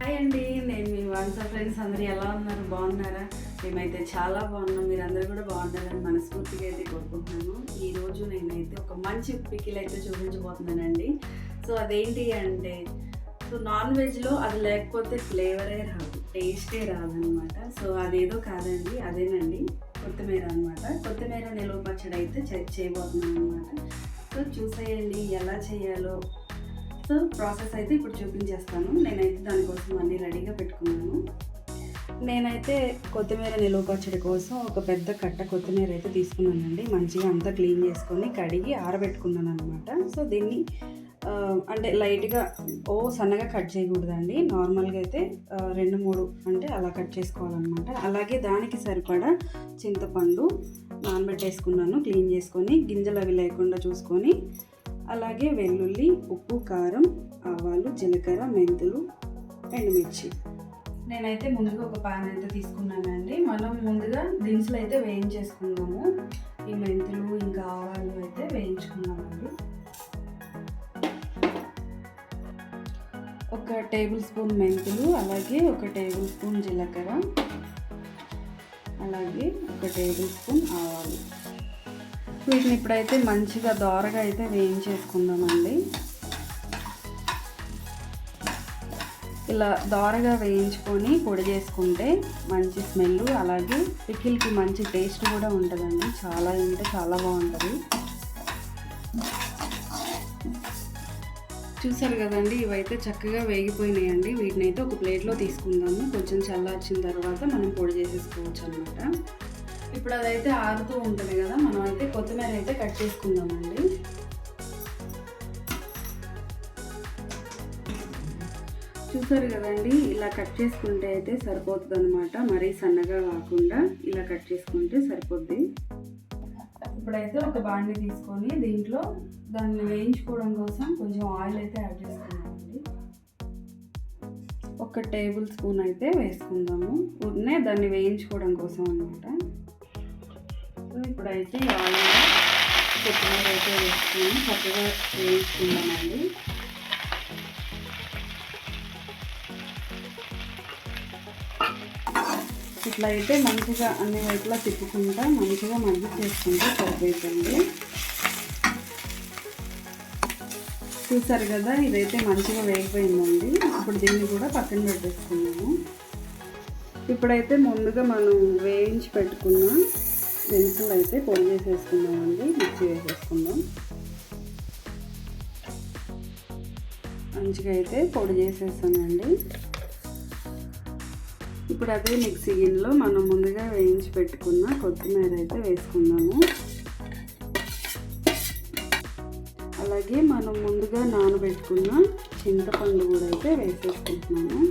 Hi అండి, నేను మీ friends అందరూ ఎలా ఉన్నారు? బాగున్నారా? మేమైతే చాలా బాగున్నాం. మీరందరూ కూడా బాగుంటారని మనస్ఫూర్తిగా అయితే కోరుకుంటున్నాను. ఈరోజు నేనైతే ఒక మంచి పికిల్ అయితే చూపించబోతున్నానండి. సో అదేంటి అంటే, నాన్ వెజ్లో అది లేకపోతే ఫ్లేవరే రాదు, టేస్టే రాదనమాట. సో అదేదో కాదండి, అదేనండి కొత్తిమీర అనమాట. కొత్తిమీర నిలువ పచ్చడి అయితే చేయబోతున్నాను అనమాట. సో చూసేయండి ఎలా చేయాలో. సో ప్రాసెస్ అయితే ఇప్పుడు చూపించేస్తాను. నేనైతే దానికోసం అన్నీ రెడీగా పెట్టుకున్నాను. నేనైతే కొత్తిమీర నిలువ పచ్చడి కోసం ఒక పెద్ద కట్ట కొత్తిమీర అయితే తీసుకున్నానండి. మంచిగా అంతా క్లీన్ చేసుకొని కడిగి ఆరబెట్టుకున్నాను అనమాట. సో దీన్ని అంటే లైట్గా సన్నగా కట్ చేయకూడదండి. నార్మల్గా అయితే 2-3 అంటే అలా కట్ చేసుకోవాలన్నమాట. అలాగే దానికి సరిపడా చింతపండు నానబెట్టేసుకున్నాను, క్లీన్ చేసుకొని గింజలు అవి లేకుండా చూసుకొని. అలాగే వెల్లుల్లి, ఉప్పు, కారం, ఆవాలు, జీలకర్ర, మెంతులు, ఎండుమిర్చి. నేనైతే ముందుగా ఒక పాన్ అయితే తీసుకున్నానండి. మనం ముందుగా దినుసులు అయితే వేయించేసుకుందాము. ఈ మెంతులు ఇంకా ఆవాలు అయితే వేయించుకున్నామండి. 1 టేబుల్ స్పూన్ మెంతులు, అలాగే 1 టేబుల్ స్పూన్ జీలకర్ర, అలాగే 1 టేబుల్ స్పూన్ ఆవాలు. వీటిని ఇప్పుడైతే మంచిగా దోరగా అయితే వేయించేసుకుందామండి. ఇలా దోరగా వేయించుకొని పొడి చేసుకుంటే మంచి స్మెల్, అలాగే పికిల్కి మంచి టేస్ట్ కూడా ఉంటుందండి. చాలా అంటే చాలా బాగుంటుంది. చూసారు కదండి, ఇవైతే చక్కగా వేగిపోయినాయండి. వీటిని అయితే ఒక ప్లేట్లో తీసుకుందాము. కొంచెం చల్లార్చిన తర్వాత మనం పొడి చేసేసుకోవచ్చు అనమాట. ఇప్పుడు అదైతే ఆరుతూ ఉంటుంది కదా, మనం అయితే కొత్తిమీర అయితే కట్ చేసుకుందామండి. చూసారు కదండి, ఇలా కట్ చేసుకుంటే అయితే సరిపోతుంది అనమాట. మరీ సన్నగా కాకుండా ఇలా కట్ చేసుకుంటే సరిపోద్ది. ఇప్పుడైతే ఒక బాండి తీసుకొని దీంట్లో దాన్ని వేయించుకోవడం కోసం కొంచెం ఆయిల్ అయితే యాడ్ చేసుకున్నామండి. 1 టేబుల్ స్పూన్ అయితే వేసుకుందాము. ఉన్నే దాన్ని వేయించుకోవడం కోసం అనమాట. ఇప్పుడైతే ఆయిల్ కొత్తిమీర అయితే వేసుకొని చక్కగా వేయించుకుందామండి. ఇట్లా అయితే మంచిగా అన్ని వైపులా తిప్పుకుంటా మంచిగా మగ్గి చేసుకుంటే సరిపోతుంది. చూసారు కదా, ఇదైతే మంచిగా వేగిపోయిందండి. ఇప్పుడు దీన్ని కూడా పక్కన పెట్టేసుకున్నాము. ఇప్పుడైతే ముందుగా మనం వేయించి పెట్టుకున్న దినుసులు అయితే పొడి చేసేసుకుందామండి. మిక్సీ వేసేసుకుందాం. మంచిగా అయితే పొడి చేసేసానండి. ఇప్పుడు అదే మిక్సీ గిన్నెలో మనం ముందుగా వేయించి పెట్టుకున్న కొత్తిమీర అయితే వేసుకుందాము. అలాగే మనం ముందుగా నానబెట్టుకున్న చింతపండు కూడా అయితే వేసేసుకుంటున్నాము.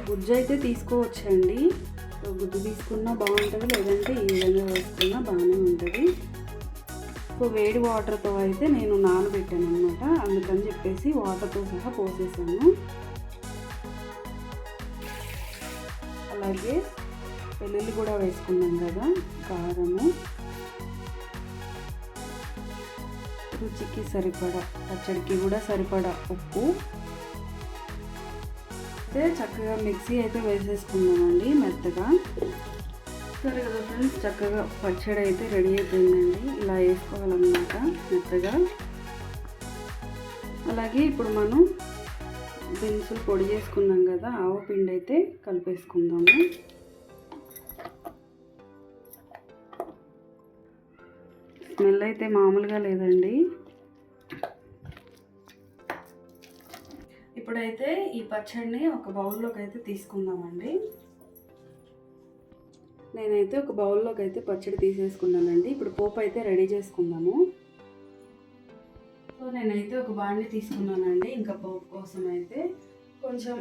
గుజ్జు అయితే తీసుకోవచ్చండి. గుజ్జు తీసుకున్నా బాగుంటుంది, లేదంటే ఈ విధంగా వేసుకున్నా బాగానే ఉంటుంది. వేడి వాటర్తో అయితే నేను నానబెట్టాను అనమాట. అందుకని చెప్పేసి వాటర్తో సహా పోసేసాను. అలాగే వెల్లుల్లి కూడా వేసుకున్నాం కదా, కారము, రుచికి సరిపడా, పచ్చడికి కూడా సరిపడా ఉప్పు అయితే చక్కగా మిక్సీ అయితే వేసేసుకున్నామండి మెత్తగా. సరే కదా ఫ్రెండ్స్, చక్కగా పచ్చడి అయితే రెడీ అయిపోయిందండి. ఇలా వేసుకోవాలన్నమాట మెత్తగా. అలాగే ఇప్పుడు మనం దినుసులు పొడి చేసుకున్నాం కదా, ఆవపిండి అయితే కలిపేసుకుందాము. స్మెల్ అయితే మామూలుగా లేదండి. ఇప్పుడైతే ఈ పచ్చడిని ఒక బౌల్లోకి అయితే తీసుకుందామండి. నేనైతే ఒక బౌల్లోకి అయితే పచ్చడి తీసేసుకున్నానండి. ఇప్పుడు పోపు అయితే రెడీ చేసుకుందాము. సో నేనైతే ఒక బాండి తీసుకున్నానండి. ఇంకా పోపు కోసం అయితే కొంచెం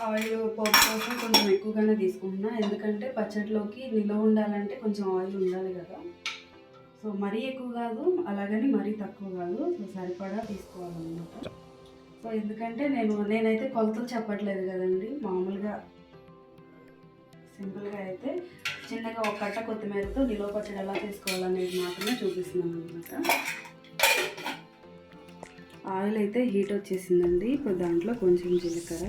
ఆయిల్, పోపు కోసం కొంచెం ఎక్కువగానే తీసుకుంటున్నా. ఎందుకంటే పచ్చడిలోకి నిల్వ ఉండాలంటే కొంచెం ఆయిల్ ఉండాలి కదా. సో మరీ ఎక్కువ కాదు, అలాగని మరీ తక్కువ కాదు. సో సరిపడా తీసుకోవాలన్నమాట. సో ఎందుకంటే నేనైతే కొలతలు చెప్పట్లేదు కదండి, మామూలుగా సింపుల్గా అయితే చిన్నగా ఒక కట్ట కొత్తిమీరతో నిలువ పచ్చడి ఎలా చేసుకోవాలనేది మాత్రమే చూపిస్తున్నాను అనమాట. ఆయిల్ అయితే హీట్ వచ్చేసిందండి. ఇప్పుడు దాంట్లో కొంచెం జీలకర్ర,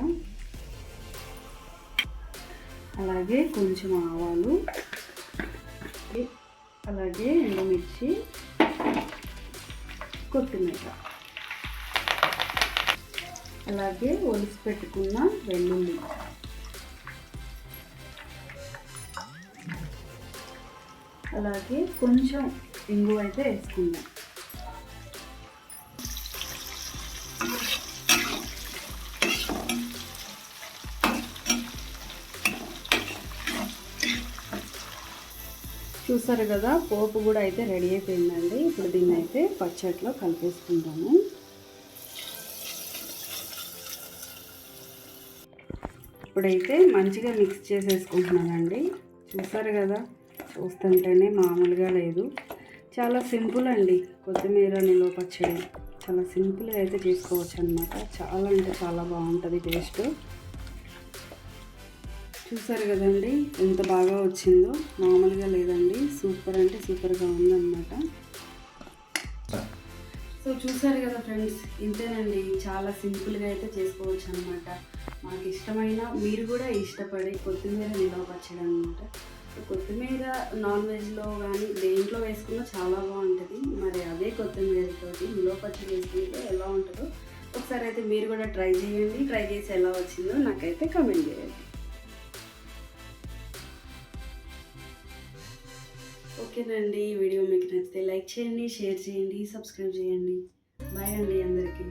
అలాగే కొంచెం ఆవాలు, అలాగే ఎండుమిర్చి, కొత్తిమీర, అలాగే ఒలిసి పెట్టుకున్న వెల్లుల్లి, అలాగే కొంచెం ఇంగువ అయితే వేసుకుందాం. చూసారు కదా, పోపు కూడా అయితే రెడీ అయిపోయిందండి. ఇప్పుడు దీన్ని అయితే పచ్చట్లో కలిపేసుకుంటాము. ఇప్పుడైతే మంచిగా మిక్స్ చేసేసుకుంటున్నానండి. చూసారు కదా, చూస్తుంటేనే మామూలుగా లేదు. చాలా సింపుల్ అండి కొత్తిమీర నిల్వ పచ్చడి. చాలా సింపుల్గా అయితే చేసుకోవచ్చు అనమాట. చాలా అంటే చాలా బాగుంటుంది టేస్ట్. చూసారు కదండి ఎంత బాగా వచ్చిందో, మామూలుగా లేదండి. సూపర్ అంటే సూపర్గా ఉందన్నమాట. సో చూసారు కదా ఫ్రెండ్స్, ఇంతేనండి. చాలా సింపుల్గా అయితే చేసుకోవచ్చు అనమాట. మాకు ఇష్టమైన, మీరు కూడా ఇష్టపడే కొత్తిమీర నిల్వ పచ్చడి అనమాట. కొత్తిమీర నాన్ వెజ్లో కానీ దేంట్లో వేసుకున్నా చాలా బాగుంటుంది. మరి అదే కొత్తిమీరతోటి నిల్వ పచ్చడి వేసుకుంటే ఎలా ఉంటుందో ఒకసారి అయితే మీరు కూడా ట్రై చేయండి. ట్రై చేసి ఎలా వచ్చిందో నాకైతే కామెంట్ చేయండి. ఓకేనండి, ఈ వీడియో మీకు నచ్చితే లైక్ చేయండి, షేర్ చేయండి, సబ్స్క్రైబ్ చేయండి. బాయ్ అండి అందరికీ.